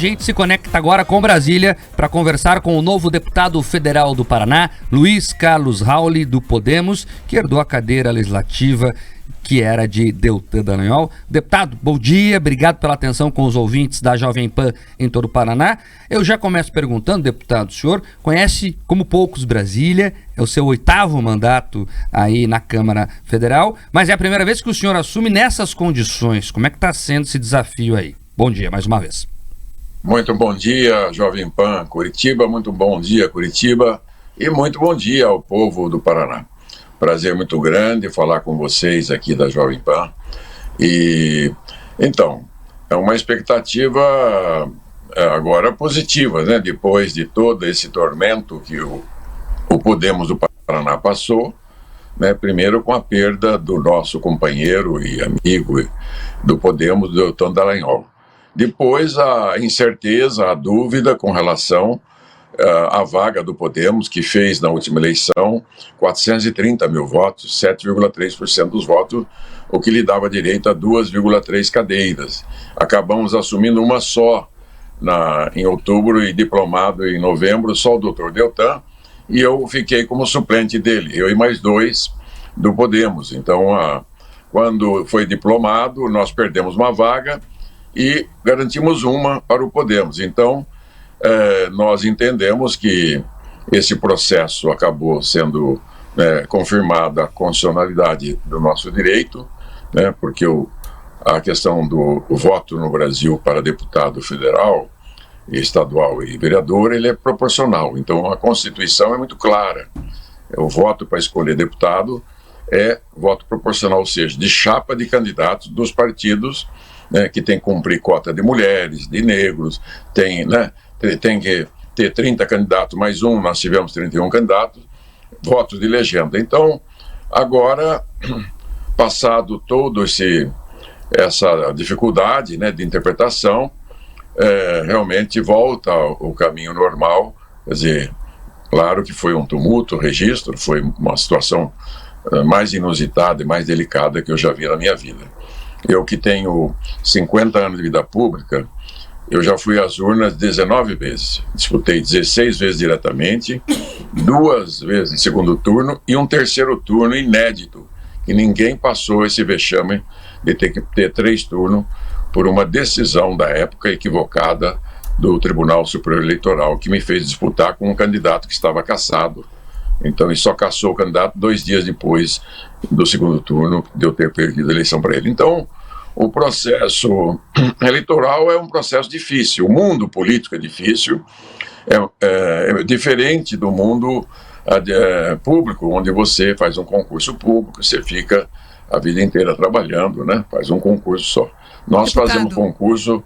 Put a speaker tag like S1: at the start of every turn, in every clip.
S1: gente se conecta agora com Brasília para conversar com o novo deputado federal do Paraná, Luiz Carlos Rauli, do Podemos, que herdou a cadeira legislativa que era de Deltan Dallagnol. Deputado, bom dia, obrigado pela atenção com os ouvintes da Jovem Pan em todo o Paraná. Eu já começo perguntando, deputado, o senhor conhece como poucos Brasília, é o seu 8º mandato aí na Câmara Federal, mas é a primeira vez que o senhor assume nessas condições. Como é que está sendo esse desafio aí? Bom dia, mais uma vez.
S2: Muito bom dia, Jovem Pan Curitiba, muito bom dia, Curitiba, e muito bom dia ao povo do Paraná. Prazer muito grande falar com vocês aqui da Jovem Pan. E então, é uma expectativa agora positiva, né? Depois de todo esse tormento que o Podemos do Paraná passou, né? Primeiro com a perda do nosso companheiro e amigo do Podemos, do Deltan Dallagnol. Depois a incerteza, a dúvida com relação a vaga do Podemos, que fez na última eleição 430 mil votos, 7,3% dos votos, o que lhe dava direito a 2,3 cadeiras. Acabamos assumindo uma só em outubro e diplomado em novembro, só o doutor Deltan, e eu fiquei como suplente dele, eu e mais 2 do Podemos. Então, quando foi diplomado, nós perdemos uma vaga e garantimos uma para o Podemos. Então, nós entendemos que esse processo acabou sendo confirmada a constitucionalidade do nosso direito, né, porque a questão do voto no Brasil para deputado federal, estadual e vereador, ele é proporcional. Então a Constituição é muito clara. O voto para escolher deputado é voto proporcional, ou seja, de chapa de candidatos dos partidos, né, que tem que cumprir cota de mulheres, de negros, tem que ter 30 candidatos mais um, nós tivemos 31 candidatos, votos de legenda. Então, agora, passado toda essa dificuldade, né, de interpretação, realmente volta ao caminho normal. Quer dizer, claro que foi um tumulto, o registro, foi uma situação mais inusitada e mais delicada que eu já vi na minha vida. Eu que tenho 50 anos de vida pública, eu já fui às urnas 19 vezes, disputei 16 vezes diretamente, 2 vezes em segundo turno e um terceiro turno inédito, que ninguém passou esse vexame de ter que ter 3 turnos por uma decisão da época equivocada do Tribunal Superior Eleitoral, que me fez disputar com um candidato que estava cassado. Então ele só cassou o candidato 2 dias depois do segundo turno de eu ter perdido a eleição para ele. Então, o processo eleitoral é um processo difícil, o mundo político é difícil, é diferente do mundo público, onde você faz um concurso público, você fica a vida inteira trabalhando, né? Faz um concurso só. Nós fazemos concurso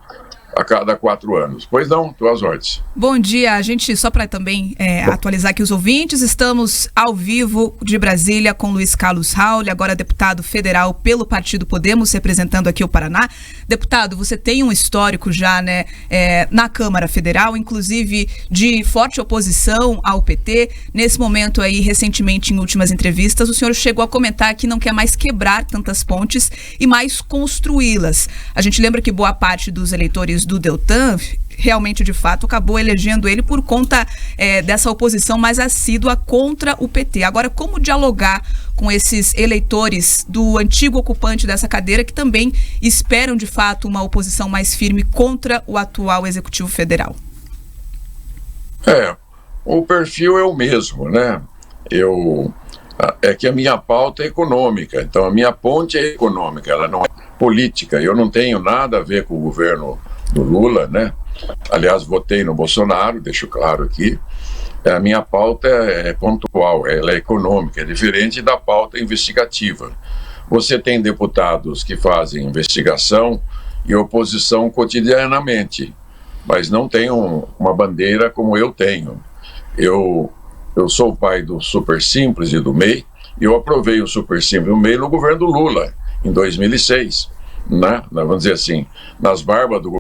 S2: a cada 4 anos. Pois não, tuas ordens.
S3: Bom dia, a gente, só para também atualizar aqui os ouvintes, estamos ao vivo de Brasília com Luiz Carlos Rauli, agora deputado federal pelo Partido Podemos, representando aqui o Paraná. Deputado, você tem um histórico já, né, na Câmara Federal, inclusive de forte oposição ao PT. Nesse momento aí, recentemente, em últimas entrevistas, o senhor chegou a comentar que não quer mais quebrar tantas pontes e mais construí-las. A gente lembra que boa parte dos eleitores do Deltan realmente, de fato, acabou elegendo ele por conta dessa oposição mais assídua contra o PT. Agora, como dialogar com esses eleitores do antigo ocupante dessa cadeira que também esperam, de fato, uma oposição mais firme contra o atual Executivo Federal?
S2: O perfil é o mesmo, né? É que a minha pauta é econômica, então a minha ponte é econômica, ela não é política. Eu não tenho nada a ver com o governo do Lula, né? Aliás, votei no Bolsonaro, deixo claro aqui. A minha pauta é pontual, ela é econômica, é diferente da pauta investigativa. Você tem deputados que fazem investigação e oposição cotidianamente, mas não tem uma bandeira como eu tenho. Eu sou o pai do Super Simples e do MEI, e eu aprovei o Super Simples e do MEI no governo do Lula, em 2006, né? Vamos dizer assim, nas barbas do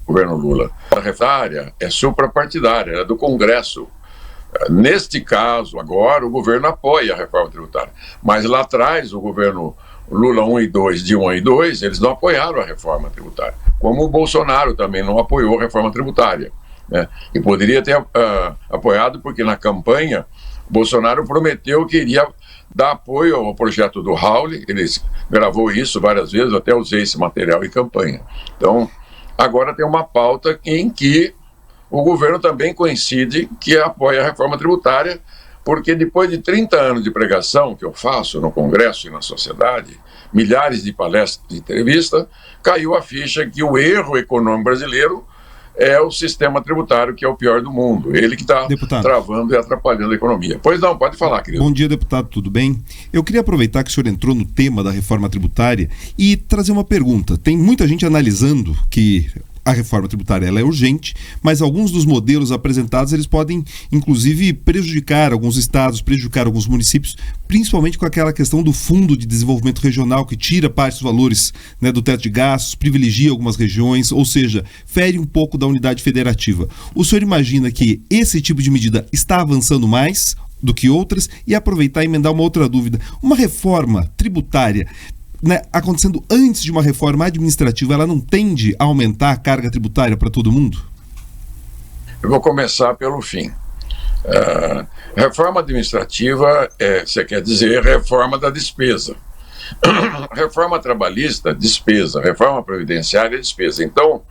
S2: governo Lula. A refária é suprapartidária, é do Congresso. Neste caso, agora, o governo apoia a reforma tributária. Mas lá atrás, o governo Lula 1 e 2, Dilma 1 e 2, eles não apoiaram a reforma tributária. Como o Bolsonaro também não apoiou a reforma tributária, né? E poderia ter apoiado, porque na campanha Bolsonaro prometeu que iria dar apoio ao projeto do Hawley. Ele gravou isso várias vezes, até usei esse material em campanha. Então, agora tem uma pauta em que o governo também coincide que apoia a reforma tributária, porque depois de 30 anos de pregação que eu faço no Congresso e na sociedade, milhares de palestras e entrevistas, caiu a ficha que o erro econômico brasileiro é o sistema tributário, que é o pior do mundo. Ele que está travando e atrapalhando a economia. Pois não, pode falar, querido.
S4: Bom dia, deputado, tudo bem? Eu queria aproveitar que o senhor entrou no tema da reforma tributária e trazer uma pergunta. Tem muita gente analisando que a reforma tributária ela é urgente, mas alguns dos modelos apresentados eles podem, inclusive, prejudicar alguns estados, prejudicar alguns municípios, principalmente com aquela questão do Fundo de Desenvolvimento Regional, que tira parte dos valores, né, do teto de gastos, privilegia algumas regiões, ou seja, fere um pouco da unidade federativa. O senhor imagina que esse tipo de medida está avançando mais do que outras? E aproveitar e emendar uma outra dúvida. Uma reforma tributária, né, acontecendo antes de uma reforma administrativa, ela não tende a aumentar a carga tributária para todo mundo?
S2: Eu vou começar pelo fim. Reforma administrativa, você quer dizer reforma da despesa. Reforma trabalhista, despesa. Reforma previdenciária, despesa. Então,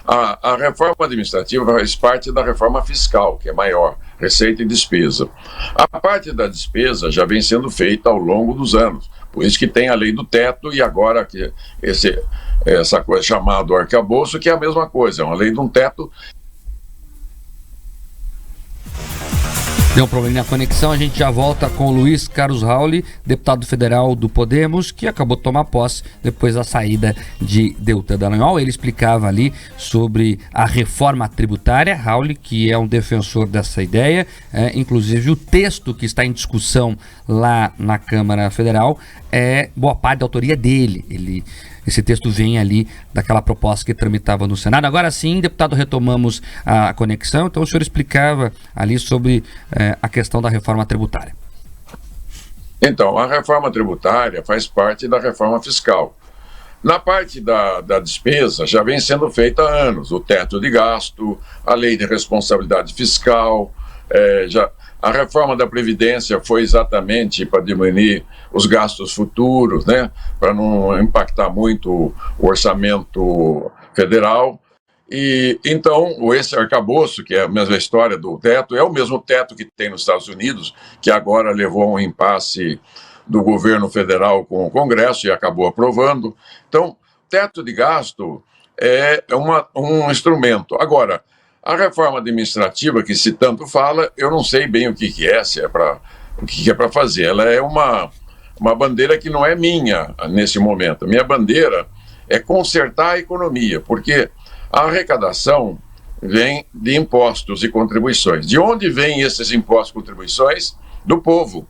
S2: a reforma administrativa faz parte da reforma fiscal, que é maior, receita e despesa. A parte da despesa já vem sendo feita ao longo dos anos. Por isso que tem a lei do teto e agora que essa coisa chamada arcabouço, que é a mesma coisa, é uma lei de um teto.
S1: Deu um problema na conexão, a gente já volta com o Luiz Carlos Hawley, deputado federal do Podemos, que acabou de tomar posse depois da saída de Deltan Dallagnol. Ele explicava ali sobre a reforma tributária. Hawley, que é um defensor dessa ideia, inclusive o texto que está em discussão lá na Câmara Federal é boa parte da autoria dele. Esse texto vem ali daquela proposta que tramitava no Senado. Agora sim, deputado, retomamos a conexão. Então o senhor explicava ali sobre a questão da reforma tributária.
S2: Então, a reforma tributária faz parte da reforma fiscal. Na parte da despesa, já vem sendo feita há anos. O teto de gasto, a lei de responsabilidade fiscal, a reforma da Previdência foi exatamente para diminuir os gastos futuros, né, para não impactar muito o orçamento federal. E então, esse arcabouço, que é a mesma história do teto, é o mesmo teto que tem nos Estados Unidos, que agora levou a um impasse do governo federal com o Congresso e acabou aprovando. Então, teto de gasto é um instrumento. Agora, a reforma administrativa, que se tanto fala, eu não sei bem o que é, se é o que é para fazer. Ela é uma bandeira que não é minha nesse momento. A minha bandeira é consertar a economia, porque a arrecadação vem de impostos e contribuições. De onde vêm esses impostos e contribuições? Do povo.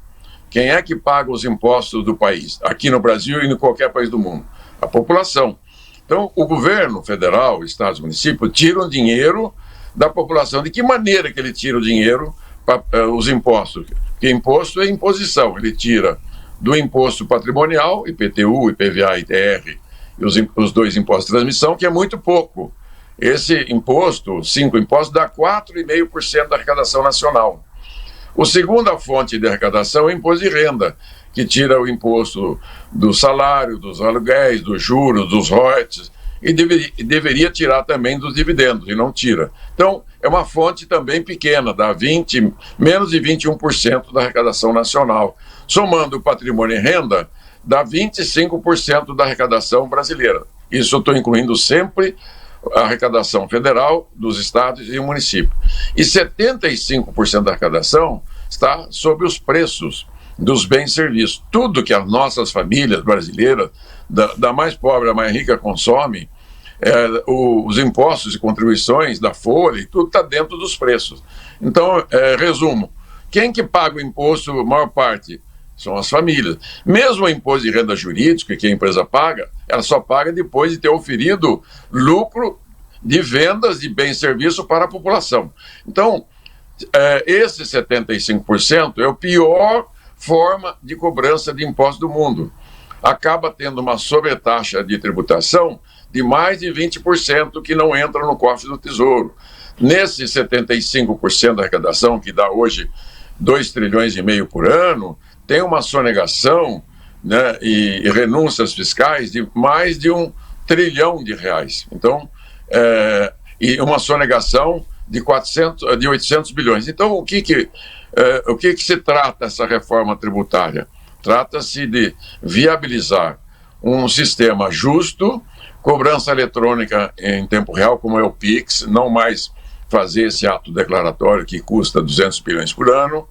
S2: Quem é que paga os impostos do país? Aqui no Brasil e em qualquer país do mundo? A população. Então, o governo federal, estados e municípios tiram dinheiro da população. De que maneira que ele tira o dinheiro para os impostos? Porque imposto é imposição. Ele tira do imposto patrimonial, IPTU, IPVA, ITR, e os dois impostos de transmissão, que é muito pouco. Esse imposto, 5 impostos, dá 4,5% da arrecadação nacional. A segunda fonte de arrecadação é o imposto de renda, que tira o imposto do salário, dos aluguéis, dos juros, dos royalties, e deveria tirar também dos dividendos, e não tira. Então, é uma fonte também pequena, dá menos de 21% da arrecadação nacional. Somando o patrimônio e renda, dá 25% da arrecadação brasileira. Isso eu estou incluindo sempre a arrecadação federal, dos estados e municípios. E 75% da arrecadação está sobre os preços dos bens e serviços. Tudo que as nossas famílias brasileiras, da mais pobre à mais rica, consomem, os impostos e contribuições da folha, tudo está dentro dos preços. Então, resumo, quem que paga o imposto, a maior parte, são as famílias. Mesmo o imposto de renda jurídica que a empresa paga, ela só paga depois de ter oferido lucro de vendas de bens e serviços para a população. Então, esse 75% é a pior forma de cobrança de impostos do mundo. acaba tendo uma sobretaxa de tributação de mais de 20% que não entra no cofre do Tesouro. Nesse 75% da arrecadação, que dá hoje 2,5 trilhões por ano, tem uma sonegação, né, e renúncias fiscais de mais de R$1 trilhão. Então, e uma sonegação de 800 bilhões. Então, o que se trata essa reforma tributária? Trata-se de viabilizar um sistema justo, cobrança eletrônica em tempo real, como é o PIX, não mais fazer esse ato declaratório que custa 200 bilhões por ano,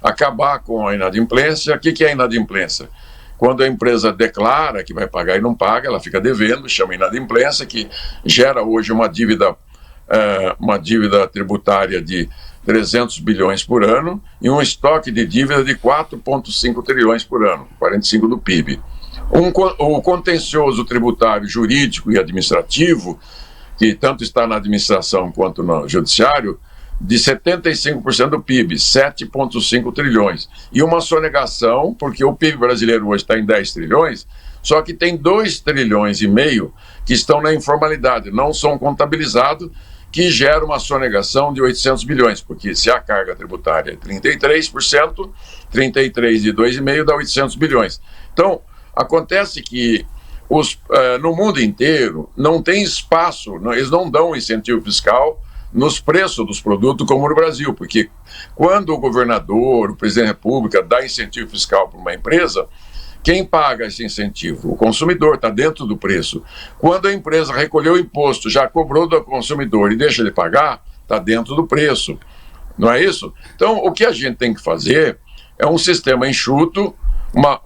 S2: acabar com a inadimplência. O que é a inadimplência? Quando a empresa declara que vai pagar e não paga, ela fica devendo, chama inadimplência, que gera hoje uma dívida tributária de 300 bilhões por ano e um estoque de dívida de 4,5 trilhões por ano, 45% do PIB. O contencioso tributário, jurídico e administrativo, que tanto está na administração quanto no judiciário, de 75% do PIB, 7,5 trilhões. E uma sonegação, porque o PIB brasileiro hoje está em 10 trilhões, só que tem 2,5 trilhões que estão na informalidade, não são contabilizados, que gera uma sonegação de 800 bilhões, porque se a carga tributária é 33%, 33 de 2,5 dá 800 bilhões. Então, acontece que no mundo inteiro não tem espaço, eles não dão incentivo fiscal nos preços dos produtos como no Brasil, porque quando o governador, o presidente da República dá incentivo fiscal para uma empresa, quem paga esse incentivo? O consumidor, está dentro do preço. Quando a empresa recolheu o imposto, já cobrou do consumidor e deixa de pagar, está dentro do preço. Não é isso? Então, o que a gente tem que fazer é um sistema enxuto,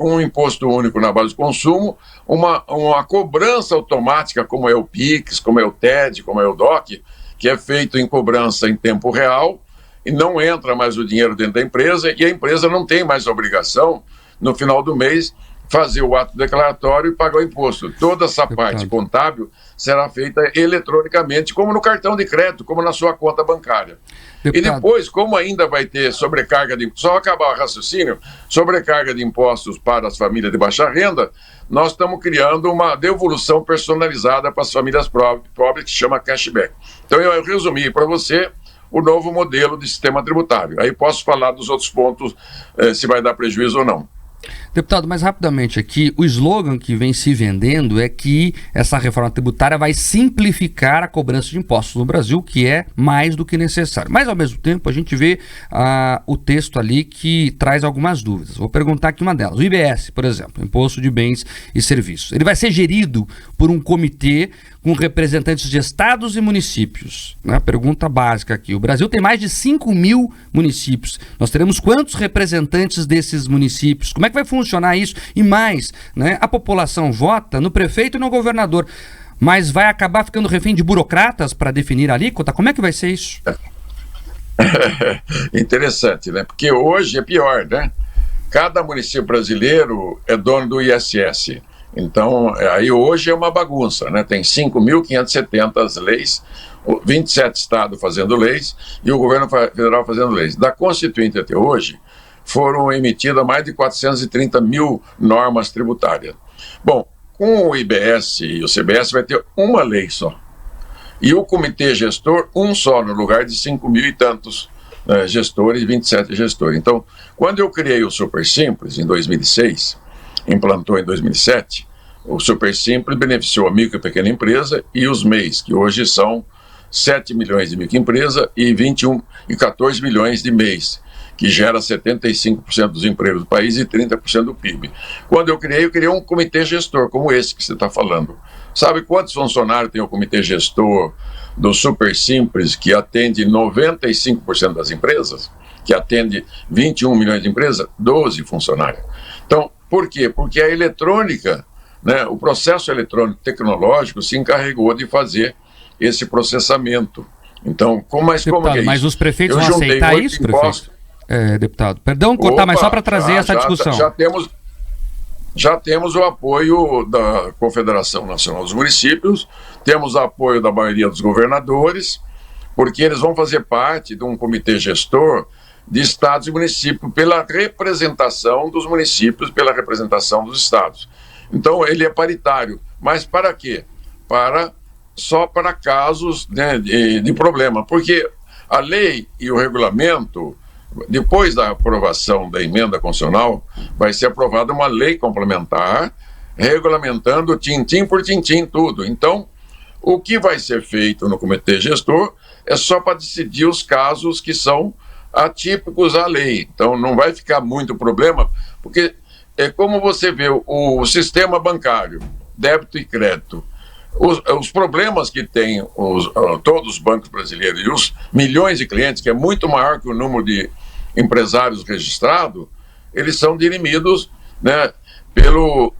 S2: um imposto único na base do consumo, uma cobrança automática, como é o PIX, como é o TED, como é o DOC, que é feito em cobrança em tempo real, e não entra mais o dinheiro dentro da empresa, e a empresa não tem mais a obrigação, no final do mês, fazer o ato declaratório e pagar o imposto. Toda essa parte contábil será feita eletronicamente, como no cartão de crédito, como na sua conta bancária. E depois, como ainda vai ter sobrecarga de... Só acabar o raciocínio, sobrecarga de impostos para as famílias de baixa renda, nós estamos criando uma devolução personalizada para as famílias pobres, que chama cashback. Então, eu resumi para você o novo modelo de sistema tributário. Aí posso falar dos outros pontos, se vai dar prejuízo ou não.
S1: Deputado, mais rapidamente aqui, o slogan que vem se vendendo é que essa reforma tributária vai simplificar a cobrança de impostos no Brasil, que é mais do que necessário. Mas, ao mesmo tempo, a gente vê o texto ali que traz algumas dúvidas. Vou perguntar aqui uma delas. O IBS, por exemplo, Imposto de Bens e Serviços, ele vai ser gerido por um comitê com representantes de estados e municípios. Né? Pergunta básica aqui. O Brasil tem mais de 5 mil municípios. Nós teremos quantos representantes desses municípios? Como é que vai funcionar isso? E mais, né? A população vota no prefeito e no governador, mas vai acabar ficando refém de burocratas para definir a alíquota? Como é que vai ser isso?
S2: Interessante, né? Porque hoje é pior, né? Cada município brasileiro é dono do ISS. Então, aí hoje é uma bagunça, né? Tem 5.570 leis, 27 estados fazendo leis e o governo federal fazendo leis. Da Constituinte até hoje, foram emitidas mais de 430 mil normas tributárias. Bom, com o IBS e o CBS vai ter uma lei só. E o comitê gestor, um só, no lugar de 5 mil e tantos gestores, 27 gestores. Então, quando eu criei o Super Simples, em 2006, implantou em 2007, o Super Simples beneficiou a micro e pequena empresa e os MEIs, que hoje são 7 milhões de microempresas e 14 milhões de MEIs, que gera 75% dos empregos do país e 30% do PIB. Quando eu criei um comitê gestor, como esse que você está falando. Sabe quantos funcionários tem o comitê gestor do Super Simples, que atende 95% das empresas, que atende 21 milhões de empresas? 12 funcionários. Então, por quê? Porque a eletrônica, né, o processo eletrônico tecnológico se encarregou de fazer esse processamento. Então, como é isso?
S1: Mas os prefeitos vão aceitar isso, prefeito? Deputado, perdão cortar, mas só para trazer essa discussão.
S2: Já temos o apoio da Confederação Nacional dos Municípios, temos o apoio da maioria dos governadores, porque eles vão fazer parte de um comitê gestor de estados e municípios pela representação dos municípios, pela representação dos estados. Então, ele é paritário. Mas para quê? Só para casos, né, de problema. Porque a lei e o regulamento, depois da aprovação da emenda constitucional, vai ser aprovada uma lei complementar, regulamentando tintim por tintim tudo. Então, o que vai ser feito no comitê gestor é só para decidir os casos que são atípicos à lei. Então, não vai ficar muito problema, porque é como você vê o sistema bancário, débito e crédito. Os problemas que tem todos os bancos brasileiros e os milhões de clientes, que é muito maior que o número de empresários registrados, eles são dirimidos, né, pelo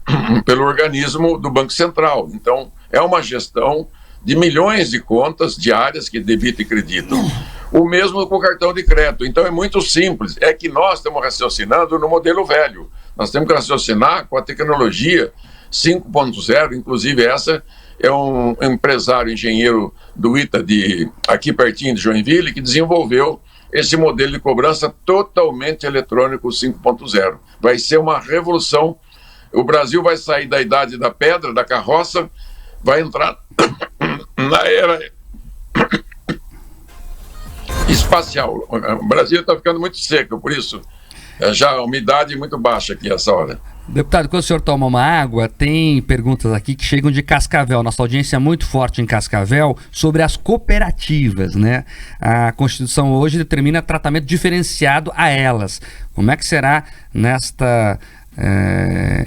S2: organismo do Banco Central. Então, é uma gestão de milhões de contas diárias que debitam e creditam. O mesmo com o cartão de crédito. Então, é muito simples. É que nós estamos raciocinando no modelo velho. Nós temos que raciocinar com a tecnologia 5.0, inclusive essa é um empresário engenheiro do ITA, aqui pertinho de Joinville, que desenvolveu esse modelo de cobrança totalmente eletrônico 5.0. Vai ser uma revolução. O Brasil vai sair da idade da pedra, da carroça, vai entrar na era espacial. O Brasil está ficando muito seco, por isso já a umidade é muito baixa aqui essa hora.
S1: Deputado, quando o senhor toma uma água, tem perguntas aqui que chegam de Cascavel. Nossa audiência é muito forte em Cascavel sobre as cooperativas, né? A Constituição hoje determina tratamento diferenciado a elas. Como é que será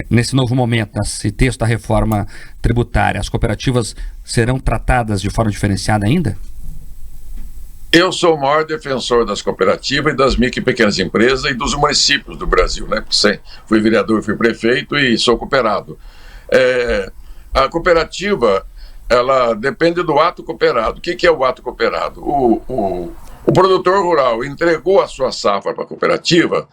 S1: nesse novo momento, nesse texto da reforma tributária? As cooperativas serão tratadas de forma diferenciada ainda?
S2: Eu sou o maior defensor das cooperativas e das micro e pequenas empresas e dos municípios do Brasil, né? Porque fui vereador, fui prefeito e sou cooperado. A cooperativa, ela depende do ato cooperado. O que é o ato cooperado? O produtor rural entregou a sua safra para a cooperativa,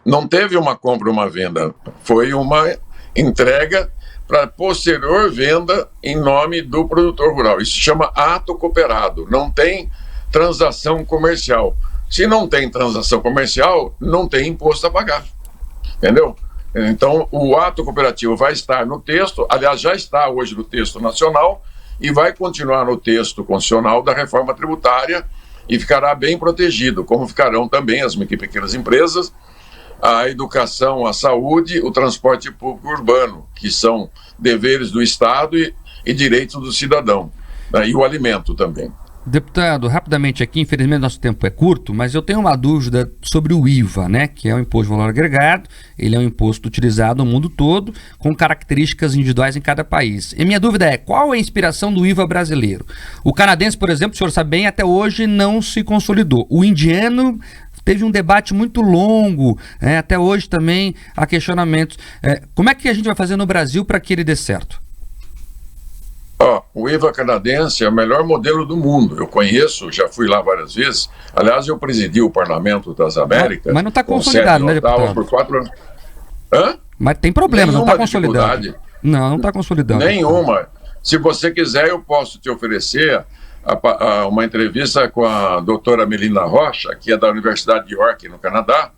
S2: não teve uma compra ou uma venda, foi uma entrega para posterior venda em nome do produtor rural. Isso se chama ato cooperado, não tem transação comercial. Se não tem transação comercial, não tem imposto a pagar, entendeu? Então, o ato cooperativo vai estar no texto, aliás, já está hoje no texto nacional e vai continuar no texto constitucional da reforma tributária e ficará bem protegido, como ficarão também as micro e pequenas empresas, a educação, a saúde, o transporte público urbano, que são deveres do Estado e direitos do cidadão, né? E o alimento também.
S1: Deputado, rapidamente aqui, infelizmente nosso tempo é curto, mas eu tenho uma dúvida sobre o IVA, né? Que é o Imposto de Valor Agregado. Ele é um imposto utilizado no mundo todo, com características individuais em cada país. E minha dúvida é, qual é a inspiração do IVA brasileiro? O canadense, por exemplo, o senhor sabe bem, até hoje não se consolidou. O indiano teve um debate muito longo, até hoje também há questionamentos. Como é que a gente vai fazer no Brasil para que ele dê certo?
S2: O IVA canadense é o melhor modelo do mundo. Eu conheço, já fui lá várias vezes. Aliás, eu presidi o Parlamento das Américas.
S1: Mas não está consolidado, né, deputado?
S2: Por 4 anos. Hã?
S1: Mas tem problema, não está consolidado. Não está consolidado.
S2: Nenhuma. Se você quiser, eu posso te oferecer uma entrevista com a doutora Melina Rocha, que é da Universidade de York, no Canadá,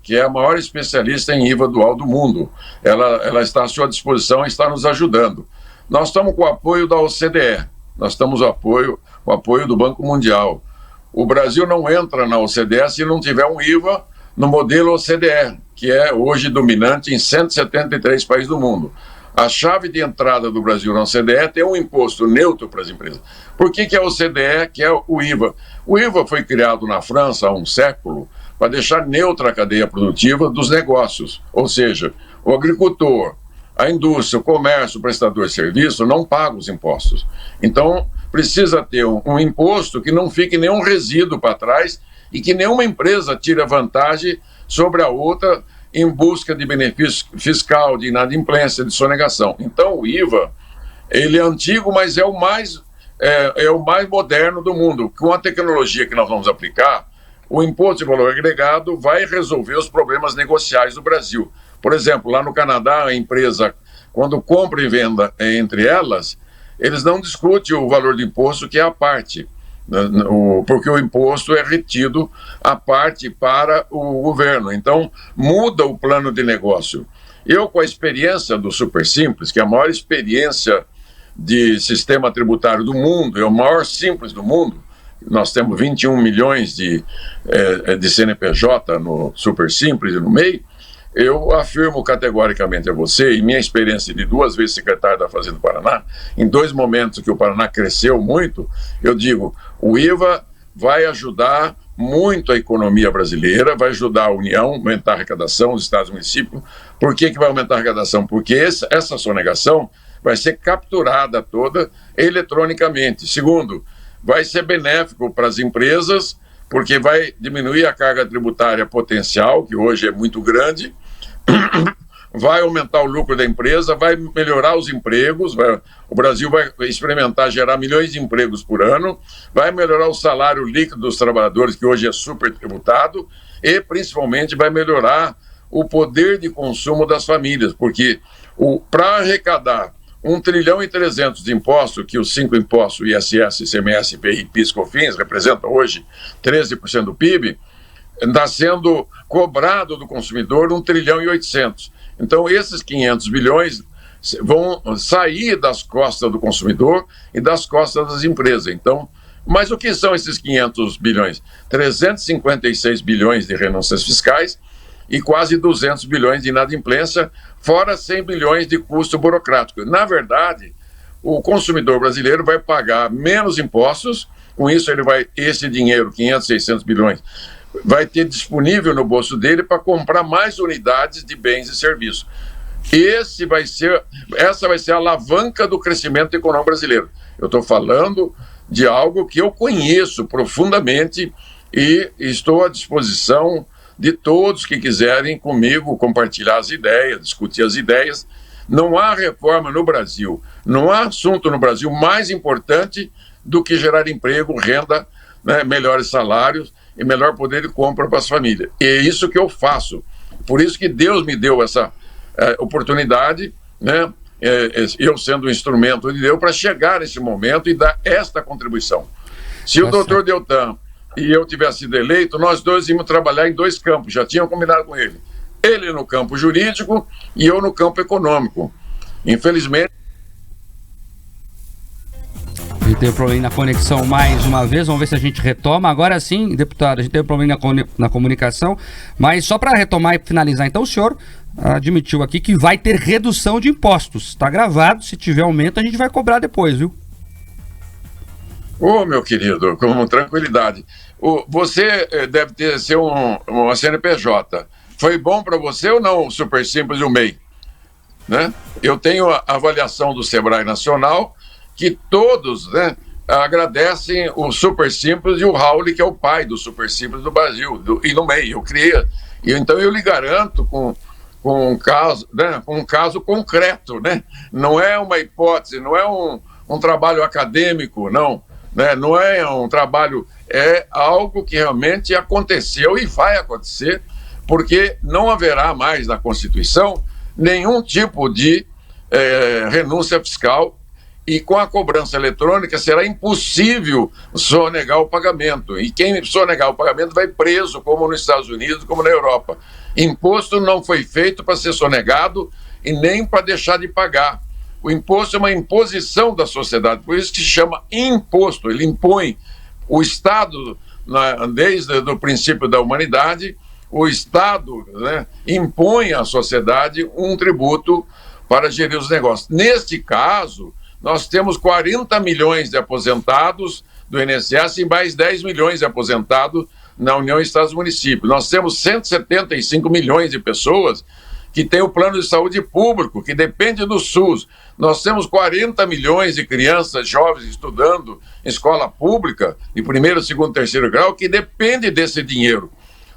S2: que é a maior especialista em IVA dual do mundo. Ela está à sua disposição e está nos ajudando. Nós estamos com o apoio da OCDE, nós estamos com o apoio do Banco Mundial. O Brasil não entra na OCDE se não tiver um IVA no modelo OCDE, que é hoje dominante em 173 países do mundo. A chave de entrada do Brasil na OCDE é ter um imposto neutro para as empresas. Por que a OCDE quer o IVA? O IVA foi criado na França há um século para deixar neutra a cadeia produtiva dos negócios, ou seja, o agricultor, a indústria, o comércio, o prestador de serviço não paga os impostos. Então, precisa ter um imposto que não fique nenhum resíduo para trás e que nenhuma empresa tire vantagem sobre a outra em busca de benefício fiscal, de inadimplência, de sonegação. Então, o IVA, ele é antigo, mas é o mais moderno do mundo. Com a tecnologia que nós vamos aplicar, o imposto de valor agregado vai resolver os problemas negociais do Brasil. Por exemplo, lá no Canadá, a empresa, quando compra e venda entre elas, eles não discutem o valor do imposto, que é a parte, porque o imposto é retido à parte para o governo. Então, muda o plano de negócio. Eu, com a experiência do Super Simples, que é a maior experiência de sistema tributário do mundo, é o maior simples do mundo, nós temos 21 milhões de CNPJ no Super Simples e no MEI, eu afirmo categoricamente a você, e minha experiência de 2 vezes secretário da Fazenda do Paraná, em 2 momentos que o Paraná cresceu muito, eu digo, o IVA vai ajudar muito a economia brasileira, vai ajudar a União a aumentar a arrecadação dos estados e municípios. Por que vai aumentar a arrecadação? Porque essa sonegação vai ser capturada toda eletronicamente. Segundo, vai ser benéfico para as empresas, porque vai diminuir a carga tributária potencial, que hoje é muito grande, vai aumentar o lucro da empresa, vai melhorar os empregos, o Brasil vai experimentar gerar milhões de empregos por ano, vai melhorar o salário líquido dos trabalhadores, que hoje é super tributado, e principalmente vai melhorar o poder de consumo das famílias, porque para arrecadar 1,3 trilhão de impostos, que os 5 impostos, ISS, ICMS, IPI, PIS, COFINS, representam hoje 13% do PIB, está sendo cobrado do consumidor 1,8 trilhão. Então, esses 500 bilhões vão sair das costas do consumidor e das costas das empresas. Então, mas o que são esses 500 bilhões? 356 bilhões de renúncias fiscais e quase 200 bilhões de inadimplência, fora 100 bilhões de custo burocrático. Na verdade, o consumidor brasileiro vai pagar menos impostos, com isso esse dinheiro, 500, 600 bilhões, vai ter disponível no bolso dele para comprar mais unidades de bens e serviços. Essa vai ser a alavanca do crescimento econômico brasileiro. Eu estou falando de algo que eu conheço profundamente e estou à disposição de todos que quiserem comigo compartilhar as ideias, discutir as ideias. Não há reforma no Brasil, não há assunto no Brasil mais importante do que gerar emprego, renda, né, melhores salários e melhor poder de compra para as famílias. E é isso que eu faço. Por isso que Deus me deu essa oportunidade, né, eu sendo um instrumento de Deus, para chegar nesse momento e dar esta contribuição. Se o doutor Deltan e eu tivesse sido eleito, nós dois íamos trabalhar em 2 campos, já tinham combinado com ele. Ele no campo jurídico e eu no campo econômico. Infelizmente...
S1: A gente teve um problema na conexão mais uma vez, vamos ver se a gente retoma. Agora sim, deputado, a gente teve um problema na comunicação, mas só para retomar e finalizar, então o senhor admitiu aqui que vai ter redução de impostos. Está gravado, se tiver aumento a gente vai cobrar depois, viu?
S2: Ô, meu querido, com tranquilidade. Você deve ser uma CNPJ. Foi bom para você ou não o Super Simples e o MEI? Né? Eu tenho a avaliação do Sebrae Nacional, que todos, né, agradecem o Super Simples e o Raul, que é o pai do Super Simples do Brasil, e no MEI. Eu criei. Então eu lhe garanto com um caso, né, um caso concreto, né? Não é uma hipótese, não é um trabalho acadêmico, não. Né? Não é um trabalho, é algo que realmente aconteceu e vai acontecer, porque não haverá mais na Constituição nenhum tipo de renúncia fiscal, e com a cobrança eletrônica será impossível sonegar o pagamento. E quem sonegar o pagamento vai preso, como nos Estados Unidos, como na Europa. Imposto não foi feito para ser sonegado e nem para deixar de pagar. O imposto é uma imposição da sociedade, por isso que se chama imposto. Ele impõe o Estado, desde o princípio da humanidade, o Estado, né, impõe à sociedade um tributo para gerir os negócios. Neste caso, nós temos 40 milhões de aposentados do INSS e mais 10 milhões de aposentados na União Estados e Municípios. Nós temos 175 milhões de pessoas que têm o plano de saúde público, que depende do SUS. Nós temos 40 milhões de crianças, jovens estudando em escola pública, de 1º, 2º, 3º grau, que depende desse dinheiro.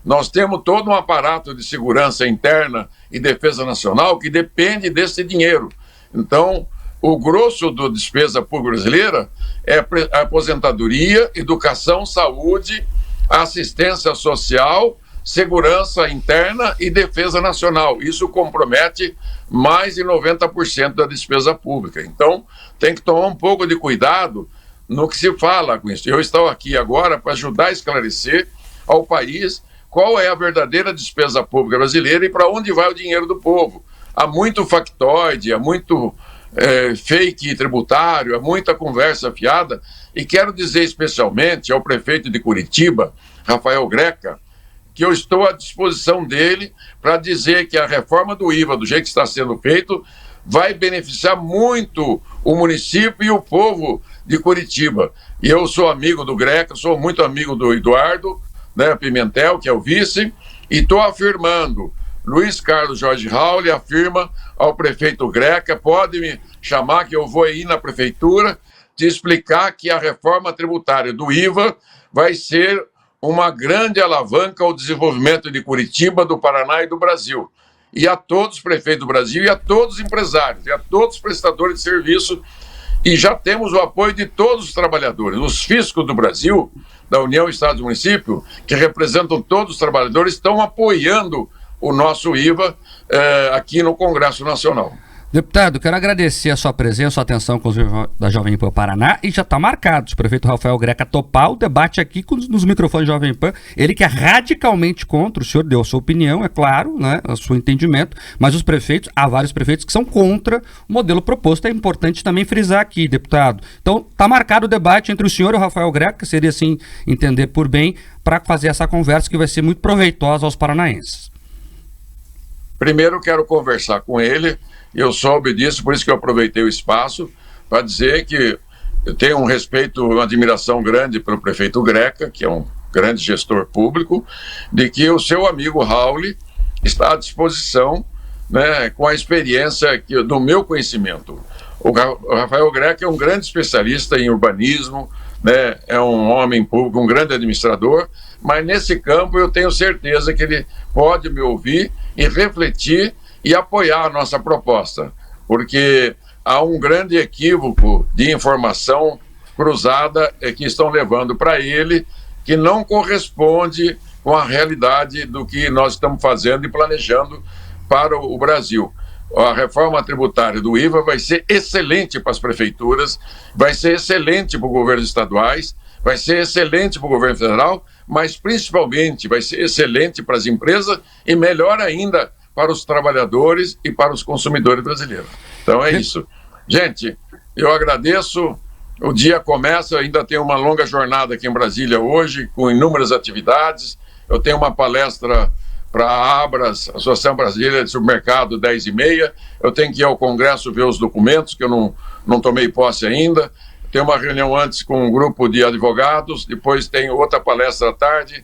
S2: Nós temos todo um aparato de segurança interna e defesa nacional que depende desse dinheiro. Então, o grosso da despesa pública brasileira é a aposentadoria, educação, saúde, assistência social, segurança interna e defesa nacional. Isso compromete mais de 90% da despesa pública. Então, tem que tomar um pouco de cuidado no que se fala com isso. Eu estou aqui agora para ajudar a esclarecer ao país qual é a verdadeira despesa pública brasileira e para onde vai o dinheiro do povo. há muito factoide, há muito fake tributário, há muita conversa fiada, e quero dizer especialmente ao prefeito de Curitiba, Rafael Greca, que eu estou à disposição dele para dizer que a reforma do IVA, do jeito que está sendo feito, vai beneficiar muito o município e o povo de Curitiba. E eu sou amigo do Greca, sou muito amigo do Eduardo, né, Pimentel, que é o vice, e estou afirmando, Luiz Carlos Jorge Rauli afirma ao prefeito Greca, pode me chamar que eu vou ir na prefeitura te explicar que a reforma tributária do IVA vai ser uma grande alavanca ao desenvolvimento de Curitiba, do Paraná e do Brasil. E a todos os prefeitos do Brasil, e a todos os empresários, e a todos os prestadores de serviço. E já temos o apoio de todos os trabalhadores. Os fiscos do Brasil, da União, Estado e Município, que representam todos os trabalhadores, estão apoiando o nosso IVA aqui no Congresso Nacional.
S1: Deputado, quero agradecer a sua presença, sua atenção com os da Jovem Pan Paraná, e já está marcado, o prefeito Rafael Greca topar o debate aqui nos microfones de Jovem Pan, ele que é radicalmente contra, o senhor deu a sua opinião, é claro, né, o seu entendimento, mas os prefeitos, há vários prefeitos que são contra o modelo proposto, é importante também frisar aqui, deputado. Então, está marcado o debate entre o senhor e o Rafael Greca, seria assim entender por bem, para fazer essa conversa que vai ser muito proveitosa aos paranaenses.
S2: Primeiro, quero conversar com ele. Eu soube disso, por isso que eu aproveitei o espaço para dizer que eu tenho um respeito, uma admiração grande pelo prefeito Greca, que é um grande gestor público, de que o seu amigo Rauli está à disposição, né, com a experiência do meu conhecimento. O Rafael Greca é um grande especialista em urbanismo, né, é um homem público, um grande administrador, mas nesse campo eu tenho certeza que ele pode me ouvir e refletir e apoiar a nossa proposta, porque há um grande equívoco de informação cruzada que estão levando para ele, que não corresponde com a realidade do que nós estamos fazendo e planejando para o Brasil. A reforma tributária do IVA vai ser excelente para as prefeituras, vai ser excelente para os governos estaduais, vai ser excelente para o governo federal, mas principalmente vai ser excelente para as empresas e melhor ainda para os trabalhadores e para os consumidores brasileiros. Então é isso. Gente, eu agradeço. O dia começa, ainda tem uma longa jornada aqui em Brasília hoje, com inúmeras atividades. Eu tenho uma palestra para a Abras, Associação Brasileira de Supermercado, 10h30. Eu tenho que ir ao Congresso ver os documentos, que eu não tomei posse ainda. Tenho uma reunião antes com um grupo de advogados, depois tem outra palestra à tarde,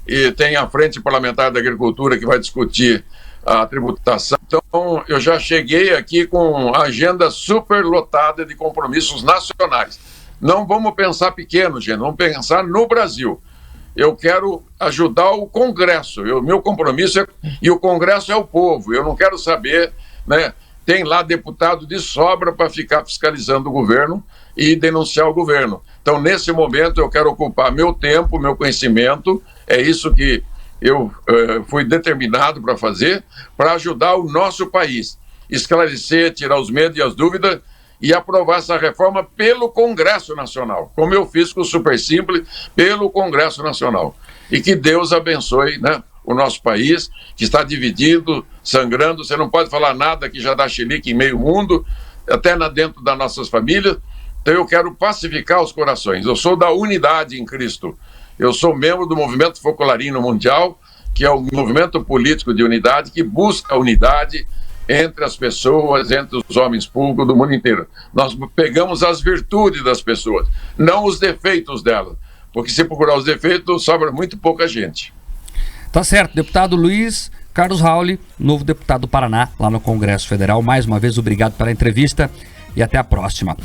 S2: e tem a Frente Parlamentar da Agricultura, que vai discutir a tributação. Então, eu já cheguei aqui com a agenda super lotada de compromissos nacionais. Não vamos pensar pequeno, gente, vamos pensar no Brasil. Eu quero ajudar o Congresso, meu compromisso e o Congresso é o povo. Eu não quero saber, né, tem lá deputado de sobra para ficar fiscalizando o governo e denunciar o governo. Então, nesse momento, eu quero ocupar meu tempo, meu conhecimento, é isso que eu fui determinado para fazer, para ajudar o nosso país, esclarecer, tirar os medos e as dúvidas e aprovar essa reforma pelo Congresso Nacional, como eu fiz com o Super Simples, pelo Congresso Nacional. E que Deus abençoe, né, o nosso país, que está dividido, sangrando. Você não pode falar nada que já dá chilique em meio mundo, até dentro das nossas famílias. Então eu quero pacificar os corações. Eu sou da unidade em Cristo. Eu sou membro do Movimento Focolarino Mundial, que é um movimento político de unidade que busca a unidade entre as pessoas, entre os homens públicos do mundo inteiro. Nós pegamos as virtudes das pessoas, não os defeitos delas, porque se procurar os defeitos, sobra muito pouca gente.
S1: Tá certo, deputado Luiz Carlos Rauli, novo deputado do Paraná, lá no Congresso Federal. Mais uma vez, obrigado pela entrevista e até a próxima.